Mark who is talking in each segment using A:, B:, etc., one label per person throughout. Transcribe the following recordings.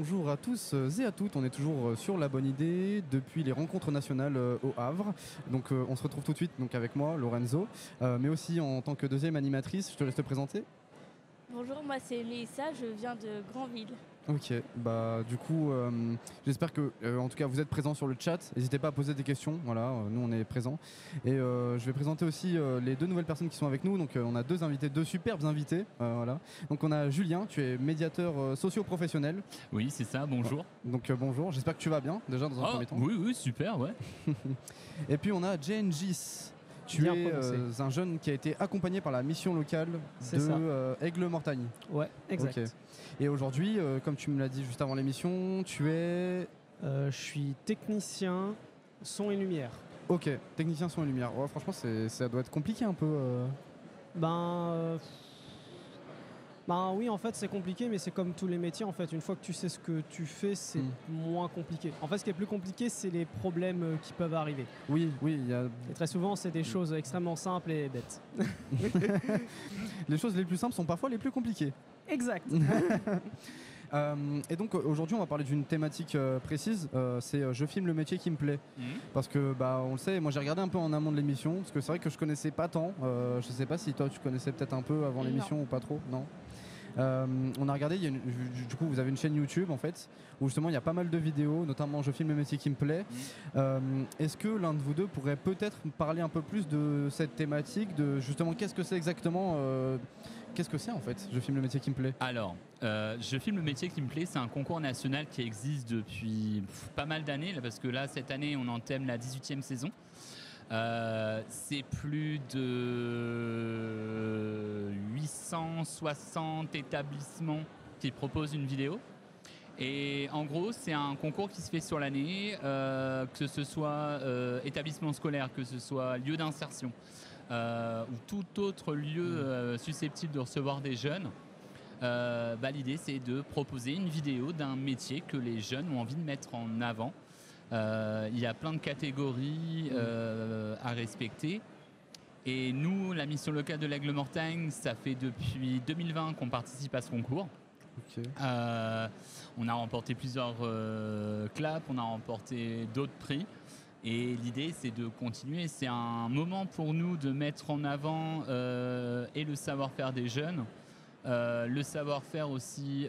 A: bonjour à tous et à toutes. On est toujours sur La Bonne Idée depuis les rencontres nationales au Havre. Donc on se retrouve tout de suite donc, avec moi, Lorenzo, mais aussi en tant que deuxième animatrice. Je te laisse te présenter.
B: Bonjour, moi c'est Mélissa, je viens de Granville.
A: Ok, bah du coup, j'espère que, en tout cas, vous êtes présents sur le chat. N'hésitez pas à poser des questions. Voilà, nous on est présents. Et je vais présenter aussi les deux nouvelles personnes qui sont avec nous. Donc on a deux invités, deux superbes invités. Voilà. Donc on a Julien, tu es médiateur socio-professionnel.
C: Oui, c'est ça. Bonjour.
A: Donc bonjour. J'espère que tu vas bien déjà dans un premier temps.
C: Oui, super, ouais.
A: Et puis on a Jengis. Tu es un jeune qui a été accompagné par la mission locale de Aigle-Mortagne.
D: Ouais, exact.
A: Okay. Et aujourd'hui, comme tu me l'as dit juste avant l'émission, tu es...
D: Je suis technicien son et lumière.
A: Ok, technicien son et lumière. Ouais, franchement, ça doit être compliqué un peu.
D: Ben oui, en fait, c'est compliqué, mais c'est comme tous les métiers. En fait, une fois que tu sais ce que tu fais, c'est moins compliqué. En fait, ce qui est plus compliqué, c'est les problèmes qui peuvent arriver.
A: Oui, il y a...
D: Et très souvent, c'est des choses extrêmement simples et bêtes.
A: Les choses les plus simples sont parfois les plus compliquées.
D: Exact.
A: Et donc aujourd'hui on va parler d'une thématique précise, c'est je filme le métier qui me plaît. Parce que on le sait, moi j'ai regardé un peu en amont de l'émission, parce que c'est vrai que je connaissais pas tant, je sais pas si toi tu connaissais peut-être un peu avant l'émission ou pas trop, non. On a regardé, du coup vous avez une chaîne YouTube en fait, où justement il y a pas mal de vidéos, notamment je filme le métier qui me plaît. Est-ce que l'un de vous deux pourrait peut-être parler un peu plus de cette thématique, de justement qu'est-ce que c'est exactement qu'est-ce que c'est en fait, je filme le métier qui me plaît?
C: Alors, je filme le métier qui me plaît, c'est un concours national qui existe depuis pas mal d'années, parce que là, cette année, on entame la 18e saison. C'est plus de 860 établissements qui proposent une vidéo. Et en gros, c'est un concours qui se fait sur l'année, que ce soit établissement scolaire, que ce soit lieu d'insertion, ou tout autre lieu susceptible de recevoir des jeunes. L'idée, c'est de proposer une vidéo d'un métier que les jeunes ont envie de mettre en avant. Il y a plein de catégories à respecter. Et nous, la mission locale de l'Aigle-Mortagne, ça fait depuis 2020 qu'on participe à ce concours.
A: Okay.
C: On a remporté plusieurs claps, on a remporté d'autres prix. Et l'idée, c'est de continuer. C'est un moment pour nous de mettre en avant et le savoir-faire des jeunes, le savoir-faire aussi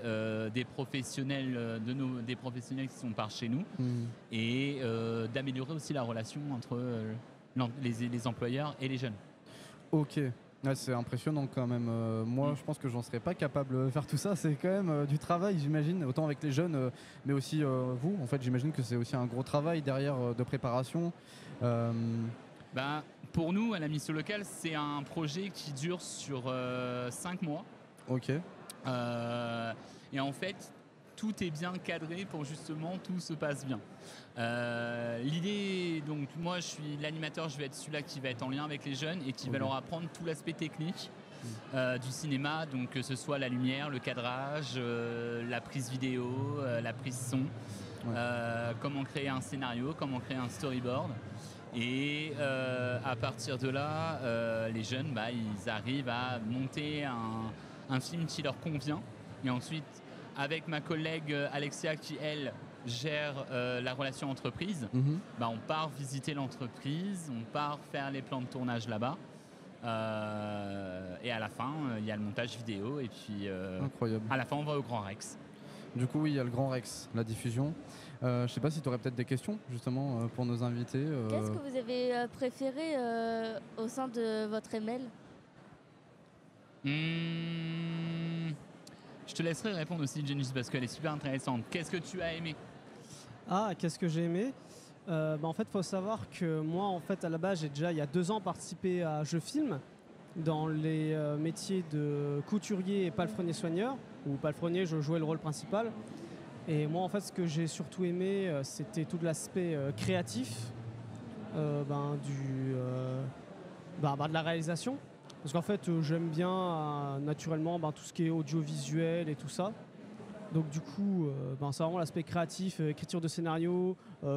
C: des professionnels, des professionnels qui sont par chez nous, et d'améliorer aussi la relation entre les employeurs et les jeunes.
A: Ok. Ouais, c'est impressionnant quand même. Moi, je pense que j'en serais pas capable de faire tout ça. C'est quand même du travail, j'imagine, autant avec les jeunes, mais aussi vous. En fait, j'imagine que c'est aussi un gros travail derrière de préparation.
C: Pour nous, à la mission locale, c'est un projet qui dure sur 5 mois.
A: Ok.
C: Et en fait, tout est bien cadré pour justement tout se passe bien. L'idée, donc moi je suis l'animateur, je vais être celui-là qui va être en lien avec les jeunes et qui va leur apprendre tout l'aspect technique du cinéma, donc que ce soit la lumière, le cadrage, la prise vidéo, la prise son, comment créer un scénario, comment créer un storyboard. Et à partir de là, les jeunes, ils arrivent à monter un film qui leur convient. Et ensuite, avec ma collègue Alexia qui, elle, gère la relation entreprise, on part visiter l'entreprise, on part faire les plans de tournage là-bas. Et à la fin, il y a le montage vidéo. Et puis,
A: incroyable.
C: À la fin, on va au Grand Rex.
A: Du coup, oui, il y a le Grand Rex, la diffusion. Je sais pas si tu aurais peut-être des questions, justement, pour nos invités.
B: Qu'est-ce que vous avez préféré au sein de votre ML ?
C: Je te laisserai répondre aussi, Jengis, parce qu'elle est super intéressante. Qu'est-ce que tu as aimé ?
D: Qu'est-ce que j'ai aimé ? En fait, il faut savoir que moi, en fait, à la base, j'ai déjà, il y a 2 ans, participé à Je Filme dans les métiers de couturier et palefrenier-soigneur. Où palefrenier, je jouais le rôle principal. Et moi, en fait, ce que j'ai surtout aimé, c'était tout l'aspect créatif de la réalisation. Parce qu'en fait, j'aime bien naturellement tout ce qui est audiovisuel et tout ça. Donc du coup, c'est vraiment l'aspect créatif, écriture de scénario,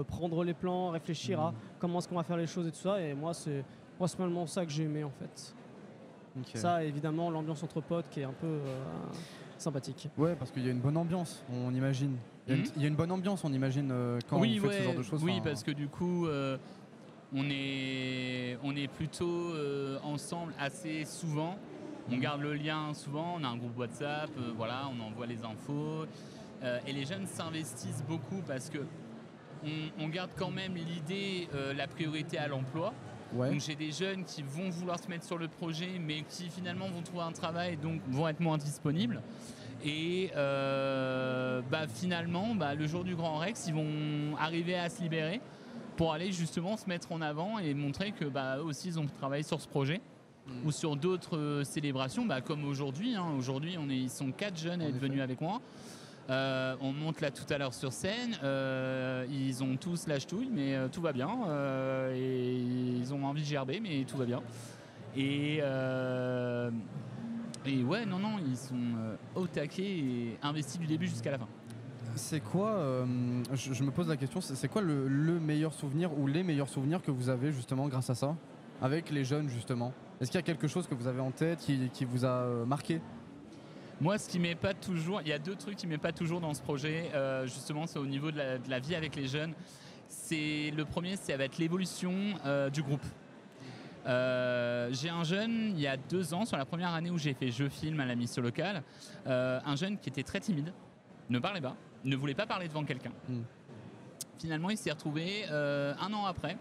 D: prendre les plans, réfléchir à comment est-ce qu'on va faire les choses et tout ça. Et moi, c'est principalement ça que j'ai aimé en fait. Okay. Ça, évidemment, l'ambiance entre potes qui est un peu sympathique.
A: Ouais, parce qu'il y a une bonne ambiance, on imagine. Il y a une bonne ambiance, on imagine, quand
C: oui,
A: vous faites ce genre de choses.
C: Oui, parce que du coup, on est plutôt ensemble assez souvent. On garde le lien souvent, on a un groupe WhatsApp, voilà, on envoie les infos. Et les jeunes s'investissent beaucoup parce que on garde quand même l'idée, la priorité à l'emploi.
A: Ouais.
C: Donc j'ai des jeunes qui vont vouloir se mettre sur le projet, mais qui finalement vont trouver un travail, donc vont être moins disponibles. Et finalement, le jour du Grand Rex, ils vont arriver à se libérer pour aller justement se mettre en avant et montrer que eux aussi ils ont travaillé sur ce projet ou sur d'autres célébrations, comme aujourd'hui. Aujourd'hui, ils sont 4 jeunes à être venus avec moi. On monte là tout à l'heure sur scène. Ils ont tous la ch'touille, mais tout va bien. Et ils ont envie de gerber, mais tout va bien. Et ouais, non, ils sont au taquet et investis du début jusqu'à la fin.
A: C'est quoi, je me pose la question, c'est quoi le meilleur souvenir ou les meilleurs souvenirs que vous avez justement grâce à ça, avec les jeunes justement? Est-ce qu'il y a quelque chose que vous avez en tête qui vous a marqué?
C: Moi, ce qui m'épate toujours, il y a 2 trucs qui m'épatent toujours dans ce projet, justement, c'est au niveau de la vie avec les jeunes. Le premier, ça va être l'évolution du groupe. J'ai un jeune, il y a 2 ans, sur la première année où j'ai fait Je filme à la mission locale, un jeune qui était très timide, ne parlait pas, ne voulait pas parler devant quelqu'un. Finalement, il s'est retrouvé 1 an après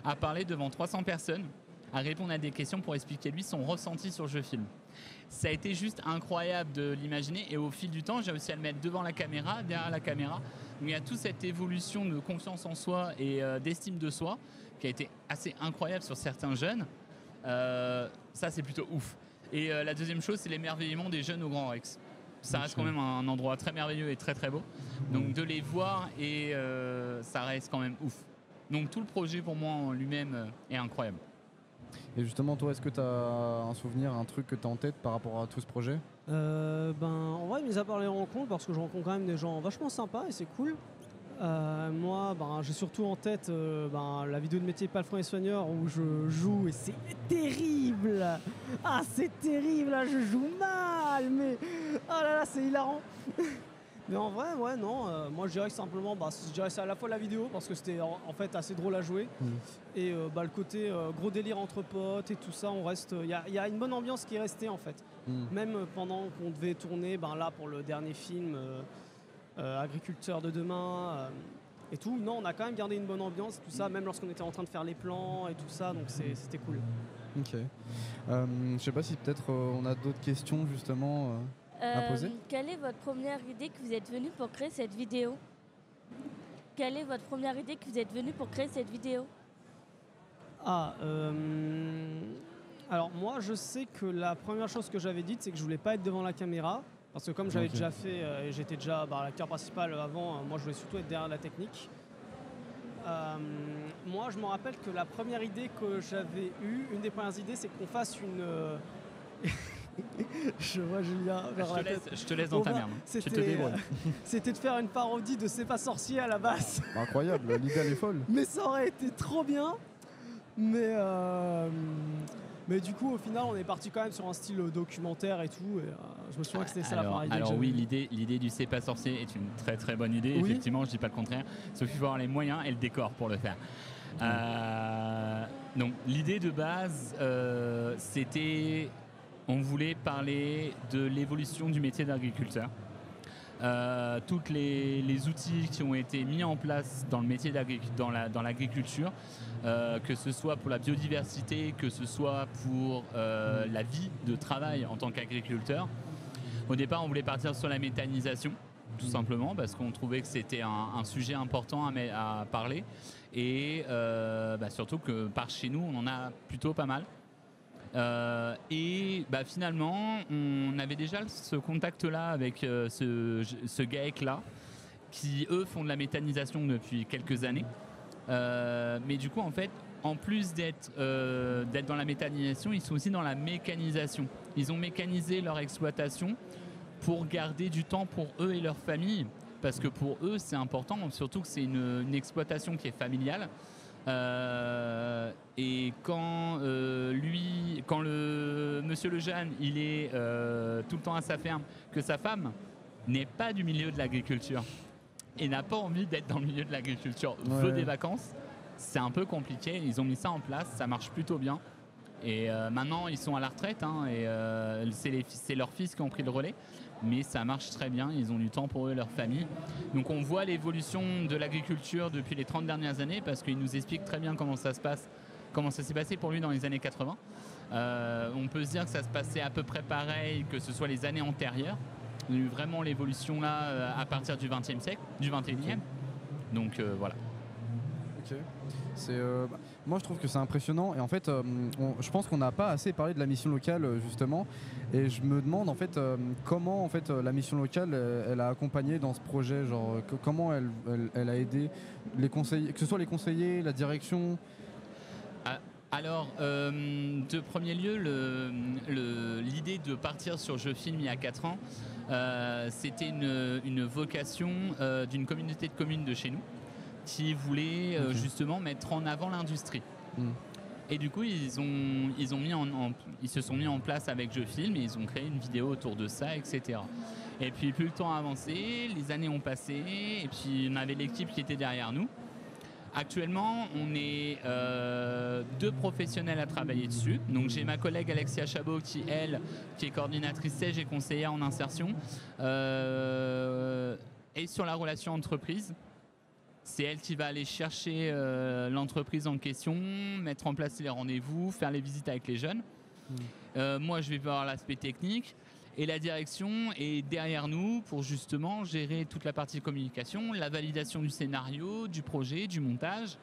C: à parler devant 300 personnes, à répondre à des questions pour expliquer lui son ressenti sur Je filme. Ça a été juste incroyable de l'imaginer et au fil du temps, j'ai réussi à le mettre devant la caméra, derrière la caméra. Donc, il y a toute cette évolution de confiance en soi et d'estime de soi qui a été assez incroyable sur certains jeunes. Ça, c'est plutôt ouf. Et la deuxième chose, c'est l'émerveillement des jeunes au Grand Rex. Ça reste quand même un endroit très merveilleux et très très beau. Donc de les voir et ça reste quand même ouf. Donc tout le projet pour moi en lui-même est incroyable.
A: Et justement, toi, est-ce que tu as un souvenir, un truc que tu as en tête par rapport à tout ce projet?
D: En vrai, mis à part les rencontres, parce que je rencontre quand même des gens vachement sympas et c'est cool. Moi, j'ai surtout en tête la vidéo de métier palefrenier soigneur où je joue et c'est terrible. Ah, c'est terrible, là, je joue mal, mais oh là là, c'est hilarant. Mais en vrai, ouais, non. Moi, je dirais que simplement, je dirais c'est à la fois la vidéo parce que c'était en fait assez drôle à jouer et le côté gros délire entre potes et tout ça. On reste. Il y a une bonne ambiance qui est restée en fait. Même pendant qu'on devait tourner, là pour le dernier film. Agriculteurs de demain et tout. Non, on a quand même gardé une bonne ambiance, tout ça, même lorsqu'on était en train de faire les plans et tout ça, donc c'était cool.
A: Ok. Je sais pas si peut-être on a d'autres questions justement à poser.
B: Quelle est votre première idée que vous êtes venu pour créer cette vidéo? Quelle est votre première idée que vous êtes venu pour créer cette vidéo?
D: Alors moi, je sais que la première chose que j'avais dite, c'est que je voulais pas être devant la caméra. Parce que comme j'avais déjà fait, et j'étais déjà l'acteur principal avant, moi je voulais surtout être derrière la technique. Moi je me rappelle que la première idée que j'avais eue, une des premières idées, c'est qu'on fasse une... Je vois Julien vers la tête.
C: Je te laisse dans ta merde. Tu te débrouilles.
D: C'était de faire une parodie de C'est pas sorcier à la base.
A: Incroyable, l'idée elle est folle.
D: Mais ça aurait été trop bien. Mais du coup, au final, on est parti quand même sur un style documentaire et tout. Et, je me souviens que c'était ça la première idée.
C: Alors oui, l'idée du C'est pas sorcier est une très très bonne idée. Oui. Effectivement, je dis pas le contraire. Sauf qu'il faut avoir les moyens et le décor pour le faire. Donc l'idée de base, c'était, on voulait parler de l'évolution du métier d'agriculteur. Tous les outils qui ont été mis en place dans le métier dans l'agriculture, que ce soit pour la biodiversité, que ce soit pour la vie de travail en tant qu'agriculteur. Au départ, on voulait partir sur la méthanisation, tout simplement, parce qu'on trouvait que c'était un sujet important à parler. Et surtout que par chez nous, on en a plutôt pas mal. Finalement, on avait déjà ce contact-là avec ce GAEC-là, qui eux font de la méthanisation depuis quelques années. Mais du coup, en fait, en plus d'être dans la méthanisation, ils sont aussi dans la mécanisation. Ils ont mécanisé leur exploitation pour garder du temps pour eux et leur famille, parce que pour eux, c'est important, surtout que c'est une exploitation qui est familiale. Et quand le monsieur Lejeune, il est tout le temps à sa ferme, que sa femme n'est pas du milieu de l'agriculture, et n'a pas envie d'être dans le milieu de l'agriculture, veut des vacances, c'est un peu compliqué. Ils ont mis ça en place, ça marche plutôt bien. Et maintenant, ils sont à la retraite, hein, et c'est leurs fils qui ont pris le relais. Mais ça marche très bien, ils ont du temps pour eux et leur famille. Donc on voit l'évolution de l'agriculture depuis les 30 dernières années, parce qu'il nous explique très bien comment ça se passe, comment ça s'est passé pour lui dans les années 80. On peut se dire que ça se passait à peu près pareil que ce soit les années antérieures. On a eu vraiment l'évolution là à partir du XXe siècle, du XXIe. Donc voilà.
A: Ok. Moi je trouve que c'est impressionnant et en fait je pense qu'on n'a pas assez parlé de la mission locale justement et je me demande en fait comment en fait la mission locale elle a accompagné dans ce projet, genre comment elle a aidé les conseillers, que ce soit les conseillers, la direction.
C: Alors, de premier lieu, l'idée de partir sur Je Filme il y a 4 ans, c'était une vocation d'une communauté de communes de chez nous qui voulait justement mettre en avant l'industrie. Et du coup, ils se sont mis en place avec Je Filme et ils ont créé une vidéo autour de ça, etc. Et puis plus le temps a avancé, les années ont passé et puis on avait l'équipe qui était derrière nous. Actuellement, on est 2 professionnels à travailler dessus. Donc j'ai ma collègue Alexia Chabot qui est coordinatrice SEJ et conseillère en insertion, et sur la relation entreprise. C'est elle qui va aller chercher l'entreprise en question, mettre en place les rendez-vous, faire les visites avec les jeunes. Moi, je vais voir l'aspect technique. Et la direction est derrière nous pour justement gérer toute la partie communication, la validation du scénario, du projet, du montage.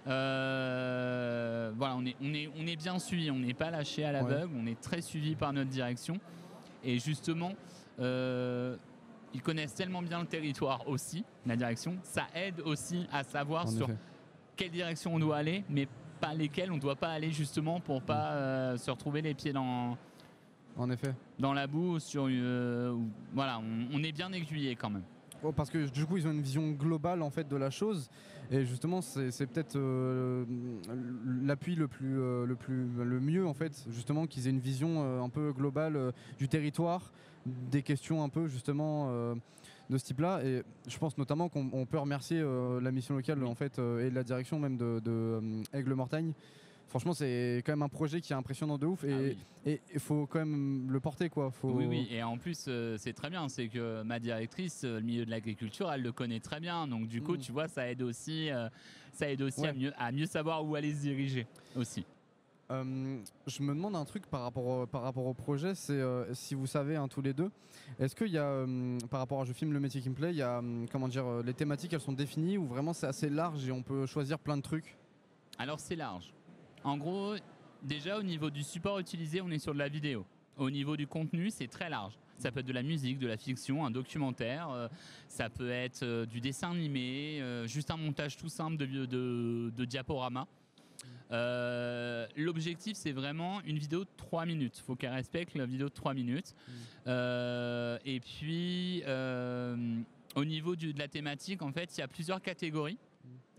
C: Voilà, on est bien suivi, on n'est pas lâché à l'aveugle, on est très suivi par notre direction. Et justement, ils connaissent tellement bien le territoire aussi, la direction. Ça aide aussi à savoir sur quelle direction on doit aller, mais pas lesquelles on ne doit pas aller justement pour pas se retrouver les pieds dans la boue. Voilà, on est bien aiguillé quand même.
A: Oh, parce que du coup ils ont une vision globale en fait de la chose et justement c'est peut-être l'appui le mieux en fait, justement qu'ils aient une vision un peu globale du territoire, des questions un peu justement de ce type-là, et je pense notamment qu'on peut remercier la mission locale en fait et la direction même de Aigle-Mortagne. Franchement, c'est quand même un projet qui est impressionnant de ouf et il faut quand même le porter, quoi.
C: Oui, et en plus, c'est très bien, c'est que ma directrice, le milieu de l'agriculture, elle le connaît très bien. Donc du coup, tu vois, ça aide aussi à mieux savoir où aller se diriger aussi.
A: Je me demande un truc par rapport au projet, c'est si vous savez tous les deux, est-ce qu'il y a, par rapport à Je Filme le métier qui me plaît, il y a, les thématiques, elles sont définies ou vraiment c'est assez large et on peut choisir plein de trucs?
C: Alors c'est large. En gros, déjà au niveau du support utilisé, on est sur de la vidéo. Au niveau du contenu, c'est très large. Ça peut être de la musique, de la fiction, un documentaire, ça peut être du dessin animé, juste un montage tout simple de diaporama. L'objectif, c'est vraiment une vidéo de 3 minutes. Il faut qu'elle respecte la vidéo de 3 minutes. Et puis, au niveau de la thématique, en fait, il y a plusieurs catégories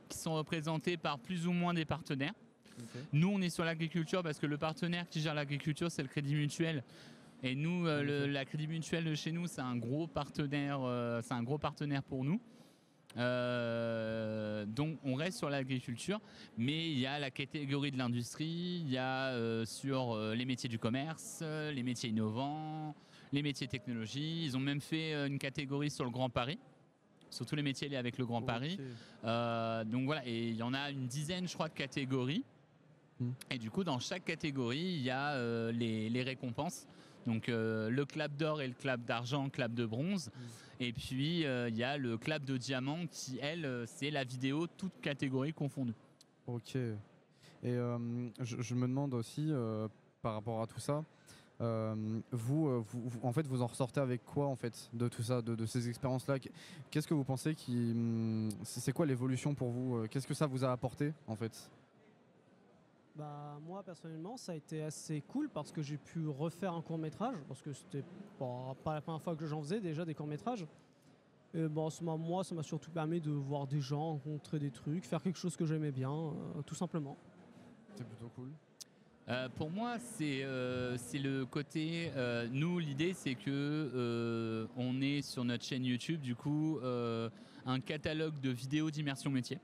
C: qui sont représentées par plus ou moins des partenaires. Nous, on est sur l'agriculture parce que le partenaire qui gère l'agriculture, c'est le Crédit Mutuel. Et nous, la Crédit Mutuel de chez nous, c'est un gros partenaire pour nous. Donc on reste sur l'agriculture, mais il y a la catégorie de l'industrie, il y a sur les métiers du commerce, les métiers innovants, les métiers technologie. Ils ont même fait une catégorie sur le Grand Paris, sur tous les métiers liés avec le Grand Paris. Donc voilà, et il y en a une dizaine, je crois, de catégories. Et du coup, dans chaque catégorie, il y a les récompenses. Donc le clap d'or et le clap d'argent, clap de bronze. Et puis il y a le clap de diamant qui, elle, c'est la vidéo, toute catégorie confondue.
A: Ok. Et je me demande aussi, par rapport à tout ça, vous en fait, vous en ressortez avec quoi en fait de tout ça, de ces expériences-là? Qu'est-ce que vous pensez c'est quoi l'évolution pour vous? Qu'est-ce que ça vous a apporté en fait?
D: Bah, moi personnellement ça a été assez cool parce que j'ai pu refaire un court-métrage parce que c'était pas la première fois que j'en faisais déjà des courts-métrages. Et bon, moi ça m'a surtout permis de voir des gens, rencontrer des trucs, faire quelque chose que j'aimais bien, tout simplement.
A: C'est plutôt cool.
C: Pour moi, c'est le côté. Nous, l'idée, c'est que on est sur notre chaîne YouTube, du coup, un catalogue de vidéos d'immersion métier.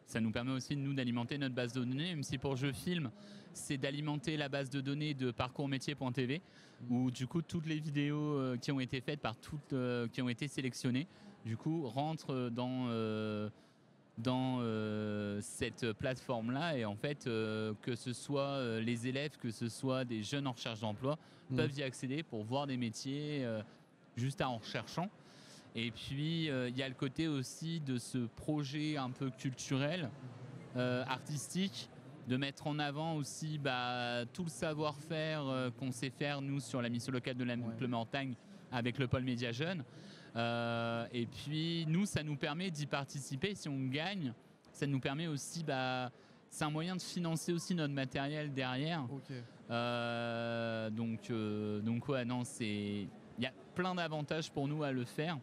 C: Ça nous permet aussi, nous, d'alimenter notre base de données, même si pour Je Filme, c'est d'alimenter la base de données de parcoursmétier.tv, où du coup, toutes les vidéos qui ont été faites qui ont été sélectionnées, du coup, rentrent dans cette plateforme-là. Et en fait, que ce soit les élèves, que ce soit des jeunes en recherche d'emploi, peuvent y accéder pour voir des métiers juste en recherchant. Et puis, il y a le côté aussi de ce projet un peu culturel, artistique, de mettre en avant aussi tout le savoir-faire qu'on sait faire, nous, sur la mission locale de la Montagne avec le pôle Média Jeune. Et puis, nous, ça nous permet d'y participer. Si on gagne, ça nous permet aussi... c'est un moyen de financer aussi notre matériel derrière.
A: Ok.
C: Donc ouais, non, il y a plein d'avantages pour nous à le faire.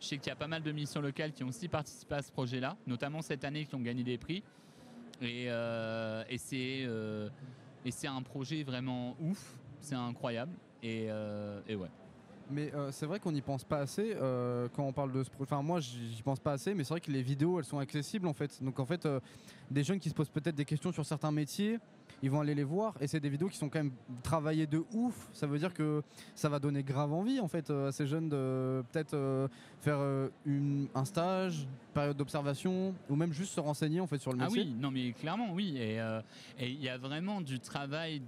C: Je sais qu'il y a pas mal de missions locales qui ont aussi participé à ce projet-là, notamment cette année, qui ont gagné des prix. Et c'est un projet vraiment ouf, c'est incroyable. Et ouais.
A: Mais c'est vrai qu'on n'y pense pas assez quand on parle de ce projet. Enfin, moi, j'y pense pas assez, mais c'est vrai que les vidéos, elles sont accessibles en fait. Donc en fait, des jeunes qui se posent peut-être des questions sur certains métiers, ils vont aller les voir et c'est des vidéos qui sont quand même travaillées de ouf. Ça veut dire que ça va donner grave envie en fait à ces jeunes de peut-être faire un stage, période d'observation ou même juste se renseigner en fait sur le métier.
C: Ah oui, non mais clairement oui. Et il y a vraiment du travail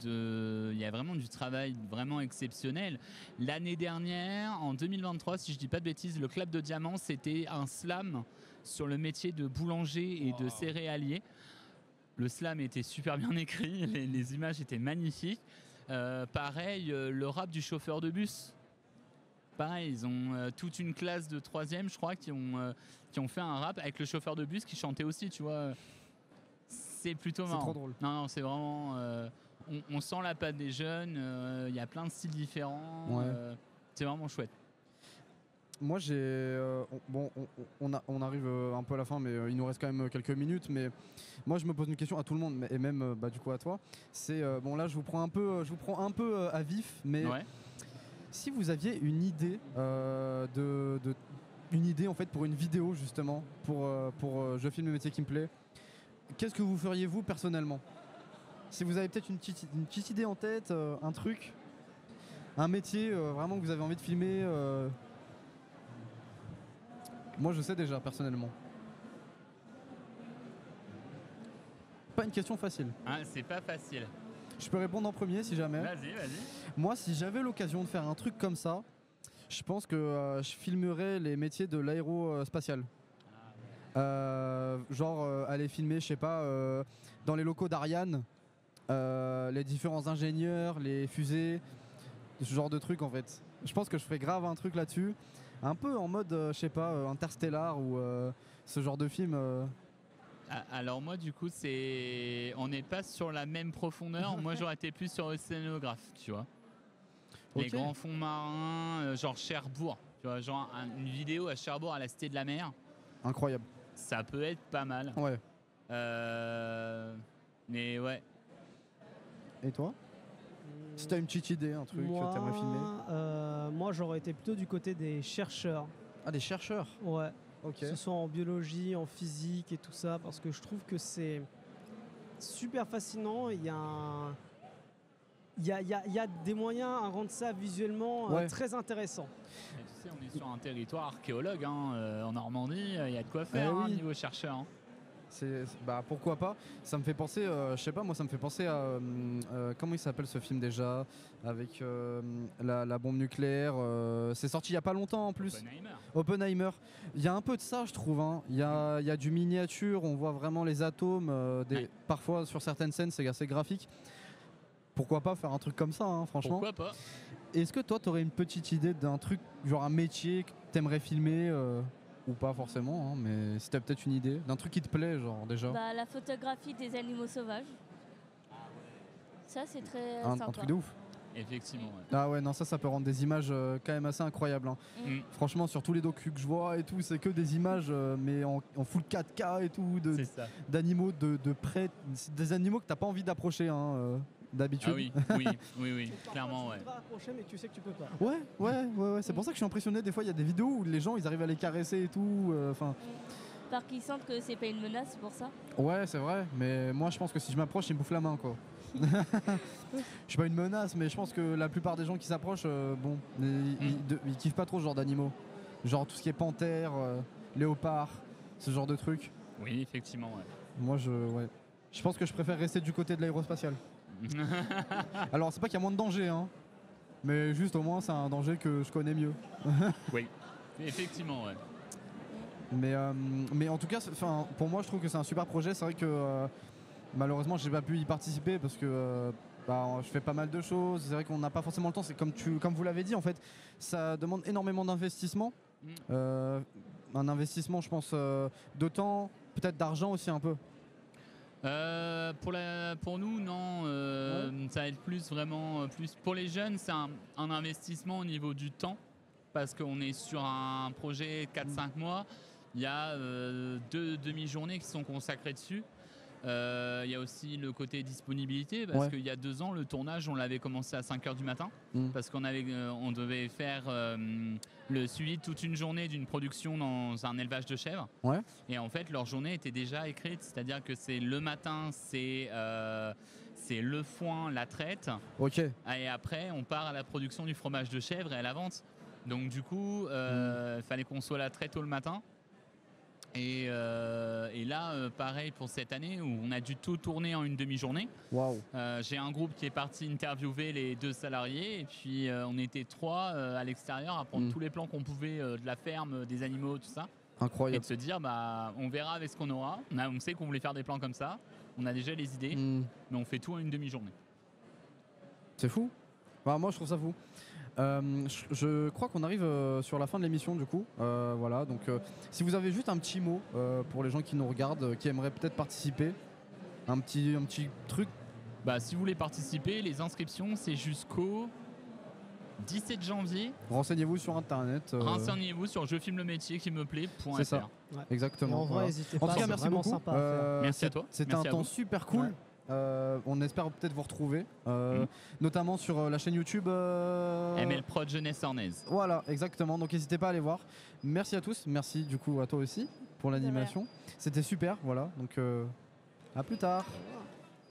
C: vraiment exceptionnel. L'année dernière, en 2023, si je dis pas de bêtises, le Club de Diamant, c'était un slam sur le métier de boulanger et de céréalier. Le slam était super bien écrit, les images étaient magnifiques. Pareil, le rap du chauffeur de bus. Pareil, ils ont toute une classe de 3e, je crois, qui ont fait un rap avec le chauffeur de bus qui chantait aussi, tu vois. C'est plutôt marrant.
A: C'est trop drôle.
C: Non, c'est vraiment... on sent la patte des jeunes, il y a plein de styles différents.
A: Ouais.
C: C'est vraiment chouette.
A: Moi, on arrive un peu à la fin, mais il nous reste quand même quelques minutes. Mais moi, je me pose une question à tout le monde, et même du coup à toi. C'est bon, là, je vous prends un peu à vif, mais si vous aviez une idée une idée en fait pour une vidéo justement pour Je filme le métier qui me plaît, qu'est-ce que vous feriez vous personnellement? Si vous avez peut-être une petite idée en tête, un truc, un métier vraiment que vous avez envie de filmer. Moi, je sais déjà, personnellement. Pas une question facile.
C: Ah, c'est pas facile.
A: Je peux répondre en premier, si jamais.
C: Vas-y.
A: Moi, si j'avais l'occasion de faire un truc comme ça, je pense que je filmerais les métiers de l'aérospatial. Aller filmer, je sais pas, dans les locaux d'Ariane, les différents ingénieurs, les fusées, ce genre de trucs, en fait. Je pense que je ferais grave un truc là-dessus. Un peu en mode, je sais pas, Interstellar ou ce genre de film.
C: Alors moi, du coup, on n'est pas sur la même profondeur. Moi, j'aurais été plus sur océanographe, tu vois. Les grands fonds marins, genre Cherbourg. Tu vois, genre une vidéo à Cherbourg, à la Cité de la Mer.
A: Incroyable.
C: Ça peut être pas mal.
A: Ouais.
C: Mais ouais.
A: Et toi ? Si t'as une petite idée, un truc que t'aimerais filmer.
D: Moi, j'aurais été plutôt du côté des chercheurs.
A: Ah, des chercheurs ?
D: Ouais.
A: Ok.
D: Que ce soit en biologie, en physique et tout ça, parce que je trouve que c'est super fascinant. Il y a des moyens à rendre ça visuellement très intéressant.
C: Et tu sais, on est sur un territoire archéologue, hein, en Normandie, il y a de quoi faire niveau chercheur. Hein.
A: Pourquoi pas. Ça me fait penser, je sais pas, moi ça me fait penser à comment il s'appelle ce film déjà, avec la bombe nucléaire. C'est sorti il y a pas longtemps en plus. Oppenheimer. Il y a un peu de ça, je trouve. Hein. Il y a du miniature, on voit vraiment les atomes. Parfois sur certaines scènes c'est assez graphique. Pourquoi pas faire un truc comme ça, hein, franchement.
C: Pourquoi pas.
A: Est-ce que toi t'aurais une petite idée d'un truc, genre un métier que t'aimerais filmer ou pas forcément, hein, mais si t'as peut-être une idée d'un truc qui te plaît, genre déjà.
B: La photographie des animaux sauvages. Ça, c'est très sympa.
A: Un truc de ouf.
C: Effectivement. Ouais.
A: Ah ouais, non, ça peut rendre des images quand même assez incroyables. Hein. Franchement, sur tous les docus que je vois et tout, c'est que des images, mais en full 4K et tout, d'animaux de près, des animaux que t'as pas envie d'approcher. Hein, d'habitude.
C: Ah oui, oui, clairement, ouais.
D: Tu voudrais approcher, mais tu sais que tu peux pas.
A: Ouais. C'est pour ça que je suis impressionné. Des fois, il y a des vidéos où les gens, ils arrivent à les caresser et tout. Enfin.
B: Parce qu'ils sentent que c'est pas une menace, c'est pour ça.
A: Ouais, c'est vrai. Mais moi, je pense que si je m'approche, ils me bouffent la main, quoi. Je suis pas une menace, mais je pense que la plupart des gens qui s'approchent, bon, ils kiffent pas trop ce genre d'animaux. Genre tout ce qui est panthère, léopard, ce genre de trucs.
C: Oui, effectivement, ouais.
A: Moi, je pense que je préfère rester du côté de l'aérospatial. Alors, c'est pas qu'il y a moins de danger, hein, mais juste au moins, c'est un danger que je connais mieux.
C: Oui, effectivement, ouais.
A: Mais en tout cas, pour moi, je trouve que c'est un super projet. C'est vrai que malheureusement, j'ai pas pu y participer parce que je fais pas mal de choses. C'est vrai qu'on n'a pas forcément le temps. C'est comme vous l'avez dit, en fait, ça demande énormément d'investissement. Un investissement, je pense, de temps, peut-être d'argent aussi un peu.
C: Pour nous, non. Ça va être plus vraiment plus pour les jeunes. C'est un investissement au niveau du temps parce qu'on est sur un projet 4-5 mois. Il y a 2 demi-journées qui sont consacrées dessus. Il y a aussi le côté disponibilité parce qu'il y a 2 ans, le tournage, on l'avait commencé à 5h du matin parce qu'on devait faire le suivi toute une journée d'une production dans un élevage de chèvres. Ouais. Et en fait, leur journée était déjà écrite, c'est-à-dire que c'est le matin, c'est le foin, la traite. Ok. Et après, on part à la production du fromage de chèvre et à la vente. Donc du coup, il fallait qu'on soit là très tôt le matin. Et là, pareil pour cette année où on a dû tout tourner en une demi-journée. Wow. J'ai un groupe qui est parti interviewer les 2 salariés et puis on était 3 à l'extérieur à prendre tous les plans qu'on pouvait de la ferme, des animaux, tout ça. Incroyable. Et de se dire, on verra avec ce qu'on aura. On sait qu'on voulait faire des plans comme ça. On a déjà les idées, mais on fait tout en une demi-journée.
A: C'est fou. Moi, je trouve ça fou. Je crois qu'on arrive sur la fin de l'émission du coup. Voilà, donc si vous avez juste un petit mot pour les gens qui nous regardent, qui aimeraient peut-être participer, un petit truc.
C: Si vous voulez participer, les inscriptions c'est jusqu'au 17 janvier.
A: Renseignez-vous sur internet.
C: Renseignez-vous sur jefilmelemétier.fr.
A: C'est ça, exactement.
D: En vrai, n'hésitez pas,
A: en tout cas, merci beaucoup.
D: Sympa à faire.
C: Merci à toi.
A: C'était un temps super cool. Ouais. On espère peut-être vous retrouver, notamment sur la chaîne YouTube
C: ML Prod Jeunesse Ornaise.
A: Voilà, exactement. Donc n'hésitez pas à aller voir. Merci à tous. Merci du coup à toi aussi pour l'animation. C'était super. Voilà. Donc à plus tard.